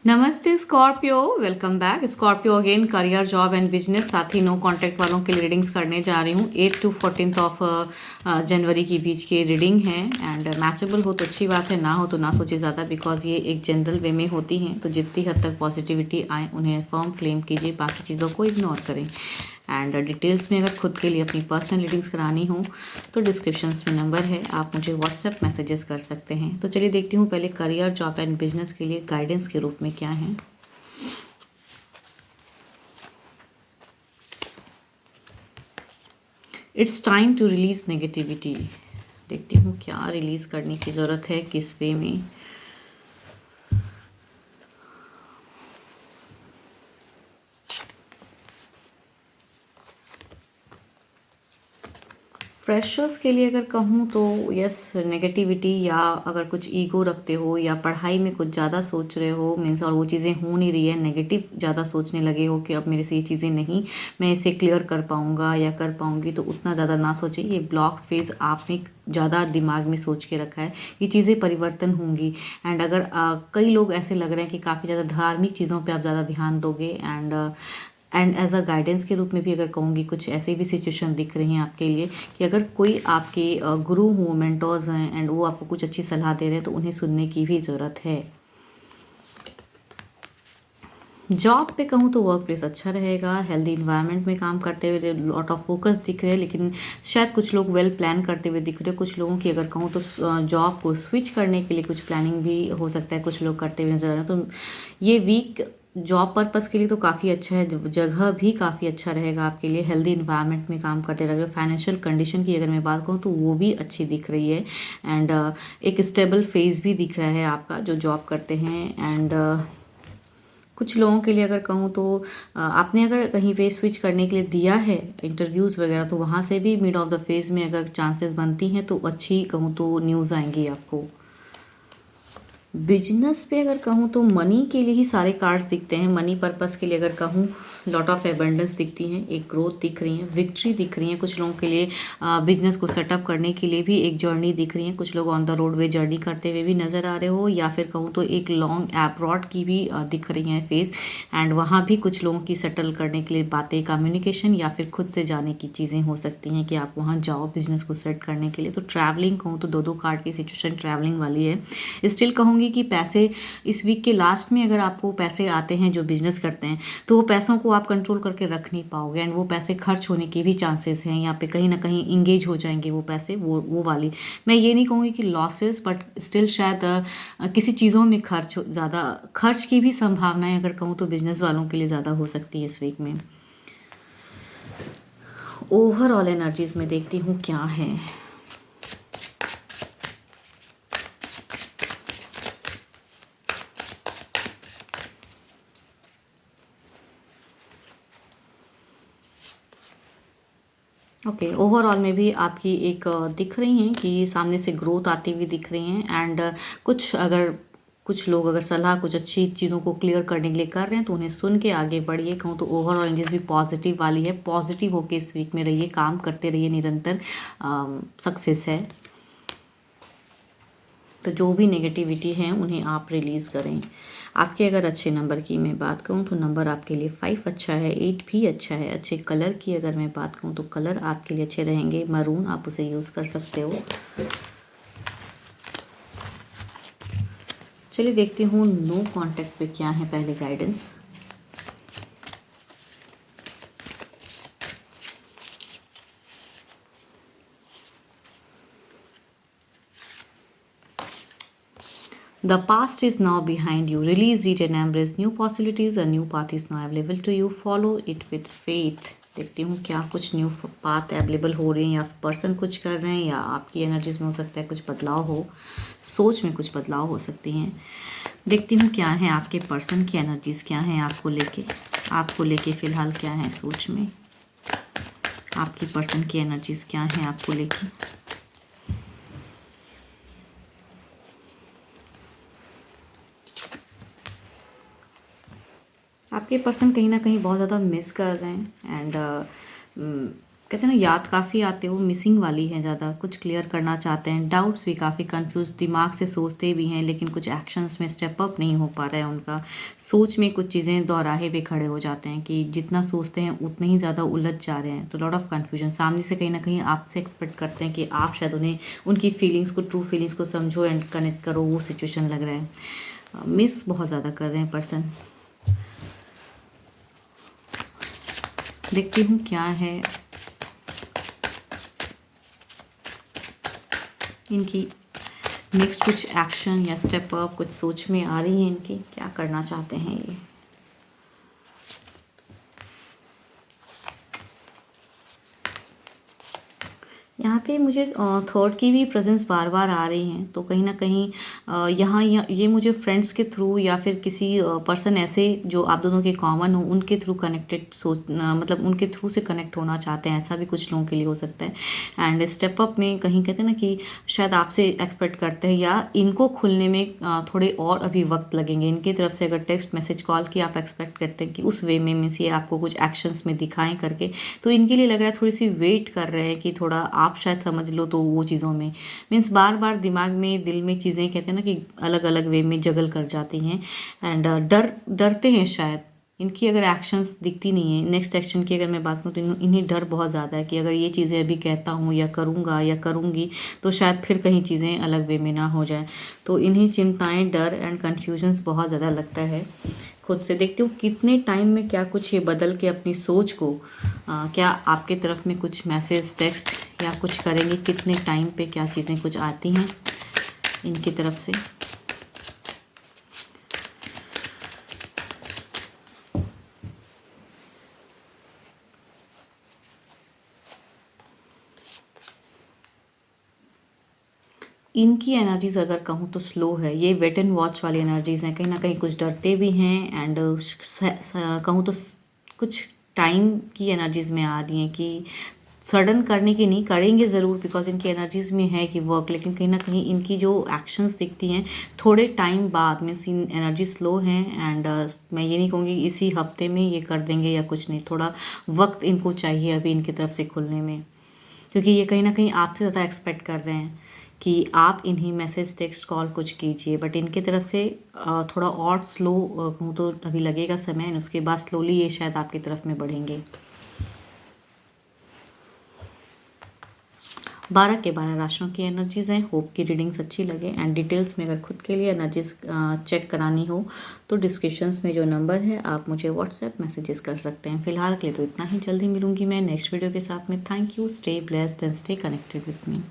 नमस्ते Scorpio, welcome back. Scorpio again career job and business, साथ ही no contact वालों के लिए रीडिंग्स करने जा रही हूँ। 8 to 14 ऑफ जनवरी के बीच की रीडिंग है एंड मैचेबल हो तो अच्छी बात है, ना हो तो ना सोचिए ज़्यादा, बिकॉज ये एक जनरल वे में होती हैं। तो जितनी हद तक पॉजिटिविटी आए उन्हें फर्म क्लेम कीजिए, बाकी चीज़ों को इग्नोर करें। एंड डिटेल्स में अगर खुद के लिए अपनी पर्सनल रीडिंग्स करानी हो तो डिस्क्रिप्शंस में नंबर है, आप मुझे व्हाट्सएप मैसेजेस कर सकते हैं। तो चलिए देखती हूँ पहले करियर जॉब एंड बिजनेस के लिए गाइडेंस के रूप में क्या है। It's time to release negativity. देखती हूँ क्या रिलीज करने की ज़रूरत है, किस वे में। फ्रेशर्स के लिए अगर कहूँ तो यस, नेगेटिविटी, या अगर कुछ ईगो रखते हो या पढ़ाई में कुछ ज़्यादा सोच रहे हो मीन्स, और वो चीज़ें हो नहीं रही है, नेगेटिव ज़्यादा सोचने लगे हो कि अब मेरे से ये चीज़ें नहीं, मैं इसे क्लियर कर पाऊँगा या कर पाऊँगी, तो उतना ज़्यादा ना सोचिए। ये ब्लॉक फेज़ आपने ज़्यादा दिमाग में सोच के रखा है, ये चीज़ें परिवर्तन होंगी। एंड अगर कई लोग ऐसे लग रहे हैं कि काफ़ी ज़्यादा धार्मिक चीज़ों पे आप ज़्यादा ध्यान दोगे, एंड एज अ गाइडेंस के रूप में भी अगर कहूँगी, कुछ ऐसे भी सिचुएशन दिख रही हैं आपके लिए कि अगर कोई आपके गुरु हो, मेंटोर्स हैं एंड वो आपको कुछ अच्छी सलाह दे रहे हैं, तो उन्हें सुनने की भी ज़रूरत है। जॉब पे कहूँ तो वर्क प्लेस अच्छा रहेगा, हेल्दी इन्वायरमेंट में काम करते हुए लॉट ऑफ फोकस दिख रहे हैं, लेकिन शायद कुछ लोग वेल प्लान करते हुए दिख रहे हैं। कुछ लोगों की अगर कहूँ तो जॉब को स्विच करने के लिए कुछ प्लानिंग भी हो सकता है, कुछ लोग करते हुए नजर आ रहे हैं। तो ये वीक जॉब पर्पस के लिए तो काफ़ी अच्छा है, जगह भी काफ़ी अच्छा रहेगा आपके लिए, हेल्दी इन्वायरमेंट में काम करते रहोगे। फाइनेंशियल कंडीशन की अगर मैं बात करूँ तो वो भी अच्छी दिख रही है एंड एक स्टेबल फेज भी दिख रहा है आपका जो जॉब करते हैं। एंड कुछ लोगों के लिए अगर कहूँ तो आपने अगर कहीं पे स्विच करने के लिए दिया है इंटरव्यूज़ वगैरह, तो वहाँ से भी मिड ऑफ द फेज़ में अगर चांसेस बनती हैं तो अच्छी कहूँ तो न्यूज़ आएंगी आपको। बिजनेस पे अगर कहूँ तो मनी के लिए ही सारे कार्ड्स दिखते हैं। मनी पर्पस के लिए अगर कहूँ, लॉट ऑफ एबंडेंस दिखती हैं, एक ग्रोथ दिख रही है, विक्ट्री दिख रही है। कुछ लोगों के लिए बिजनेस को सेटअप करने के लिए भी एक जर्नी दिख रही है। कुछ लोग on the road way journey करते हुए भी नज़र आ रहे हो, या फिर कहूँ तो एक लॉन्ग अब्रॉड की भी दिख रही है फेज, एंड वहाँ भी कुछ लोगों की सेटल करने के लिए बातें, कम्युनिकेशन या फिर खुद से जाने की चीज़ें हो सकती हैं कि आप वहाँ जाओ बिजनेस को सेट करने के लिए। तो ट्रैवलिंग कहूँ तो दो दो कार्ड की सिचुएशन ट्रैवलिंग वाली है। स्टिल कहूँगी कि पैसे इस वीक के लास्ट में अगर आपको पैसे आते हैं जो बिजनेस करते हैं, तो वो पैसों को आप कंट्रोल करके रख नहीं पाओगे एंड वो पैसे खर्च होने के भी चांसेस हैं। यहाँ पे कहीं ना कहीं इंगेज हो जाएंगे वो पैसे, वो वाली, मैं ये नहीं कहूँगी कि लॉसेस, बट स्टिल शायद किसी चीज़ों में खर्च, ज़्यादा खर्च की भी संभावनाएं अगर कहूँ तो बिजनेस वालों के लिए ज़्यादा हो सकती है इस वीक में। ओवरऑल एनर्जीज में देखती हूँ क्या है। ओके, ओवरऑल में भी आपकी एक दिख रही हैं कि सामने से ग्रोथ आती हुई दिख रही हैं एंड कुछ लोग अगर सलाह कुछ अच्छी चीज़ों को क्लियर करने के लिए कर रहे हैं तो उन्हें सुन के आगे बढ़िए। कहूँ तो ओवरऑल एनर्जीज भी पॉजिटिव वाली है। पॉजिटिव होके इस वीक में रहिए, काम करते रहिए, निरंतर सक्सेस है। तो जो भी नेगेटिविटी है उन्हें आप रिलीज़ करें। आपके अगर अच्छे नंबर की मैं बात करूं तो नंबर आपके लिए 5 अच्छा है, 8 भी अच्छा है। अच्छे कलर की अगर मैं बात करूं तो कलर आपके लिए अच्छे रहेंगे, मरून, आप उसे यूज़ कर सकते हो। चलिए देखती हूँ नो कांटेक्ट पे क्या है पहले guidance. The past is now behind you. Release it and embrace new possibilities. A new path is now available to you. Follow it with faith. देखती हूँ क्या कुछ न्यू पाथ अवेलेबल हो रही हैं, या पर्सन कुछ कर रहे हैं, या आपकी एनर्जीज में हो सकता है कुछ बदलाव हो, सोच में कुछ बदलाव हो सकती हैं। देखती हूँ क्या है आपके पर्सन की एनर्जीज, क्या है आपको लेके फ़िलहाल क्या है सोच में। आपकी पर्सन की एनर्जीज क्या है आपको लेके। आपके पर्सन कहीं ना कहीं बहुत ज़्यादा मिस कर रहे हैं एंड कहते हैं ना, याद काफ़ी आते हो, मिसिंग वाली है ज़्यादा, कुछ क्लियर करना चाहते हैं, डाउट्स भी काफ़ी कंफ्यूज, दिमाग से सोचते भी हैं लेकिन कुछ एक्शंस में स्टेप अप नहीं हो पा रहा है उनका। सोच में कुछ चीज़ें दोराहे पे खड़े हो जाते हैं कि जितना सोचते हैं उतने ही ज़्यादा उलझ जा रहे हैं। तो लॉट ऑफ कन्फ्यूजन, सामने से कहीं ना कहीं आपसे एक्सपेक्ट करते हैं कि आप शायद उन्हें, उनकी फीलिंग्स को, ट्रू फीलिंग्स को समझो एंड कनेक्ट करो, वो सिचुएशन लग रहा है। मिस बहुत ज़्यादा कर रहे हैं पर्सन। देखती हूँ क्या है इनकी नेक्स्ट, कुछ एक्शन या स्टेप अप, कुछ सोच में आ रही है इनकी, क्या करना चाहते हैं ये। यहाँ पे मुझे थॉट की भी प्रेजेंस बार बार आ रही हैं, तो कहीं ना कहीं यहाँ ये मुझे फ्रेंड्स के थ्रू या फिर किसी पर्सन ऐसे जो आप दोनों के कॉमन हो उनके थ्रू कनेक्टेड मतलब उनके थ्रू से कनेक्ट होना चाहते हैं, ऐसा भी कुछ लोगों के लिए हो सकता है। एंड स्टेप अप में कहीं कहते हैं ना कि शायद आपसे एक्सपेक्ट करते हैं या इनको खुलने में थोड़े और अभी वक्त लगेंगे। इनकी तरफ से अगर टेक्स्ट मैसेज कॉल की आप एक्सपेक्ट करते हैं कि उस वे में मीन्स ये आपको कुछ एक्शंस में दिखाएं करके, तो इनके लिए लग रहा है थोड़ी सी वेट कर रहे हैं कि थोड़ा आप शायद समझ लो, तो वो चीज़ों में मीन्स बार बार दिमाग में, दिल में चीज़ें कहते हैं ना कि अलग अलग वे में जगल कर जाती हैं। एंड डरते हैं शायद, इनकी अगर एक्शंस दिखती नहीं है, नेक्स्ट एक्शन की अगर मैं बात करूँ तो इन्हें डर बहुत ज़्यादा है कि अगर ये चीज़ें अभी कहता हूँ या करूँगा या करूँगी तो शायद फिर कहीं चीज़ें अलग वे में ना हो जाए। तो इन्हें चिंताएं, डर एंड कन्फ्यूजन्स बहुत ज़्यादा लगता है खुद से। देखती हूँ कितने टाइम में क्या कुछ ये बदल के अपनी सोच को क्या आपके तरफ में कुछ मैसेज, टेक्स्ट या कुछ करेंगे, कितने टाइम पे क्या चीज़ें कुछ आती हैं इनकी तरफ से। इनकी एनर्जीज अगर कहूँ तो स्लो है, ये वेट एंड वॉच वाली एनर्जीज हैं, कहीं ना कहीं कुछ डरते भी हैं एंड कहूँ तो कुछ टाइम की एनर्जीज में आ रही हैं कि सडन करने की नहीं, करेंगे ज़रूर बिकॉज इनकी एनर्जीज में है कि वर्क, लेकिन कहीं ना कहीं इनकी जो एक्शंस दिखती हैं थोड़े टाइम बाद में, इन एनर्जी स्लो हैं एंड मैं ये नहीं कहूँगी इसी हफ्ते में ये कर देंगे या कुछ नहीं, थोड़ा वक्त इनको चाहिए अभी इनकी तरफ से खुलने में, क्योंकि ये कहीं ना कहीं आपसे ज़्यादा एक्सपेक्ट कर रहे हैं कि आप इन्हें मैसेज, टेक्स्ट, कॉल कुछ कीजिए। बट इनकी तरफ से थोड़ा और स्लो कहूँ तो अभी लगेगा समय एंड उसके बाद स्लोली ये शायद आपकी तरफ में बढ़ेंगे। 12 के 12 राशियों की एनर्जीज़ हैं। होप की रीडिंग्स अच्छी लगे एंड डिटेल्स में अगर खुद के लिए एनर्जीज चेक करानी हो तो डिस्क्रिप्शंस में जो नंबर है आप मुझे व्हाट्सएप मैसेजेस कर सकते हैं। फिलहाल के लिए तो इतना ही, जल्दी मिलूंगी मैं नेक्स्ट वीडियो के साथ में। Thank you, stay blessed and stay connected with me.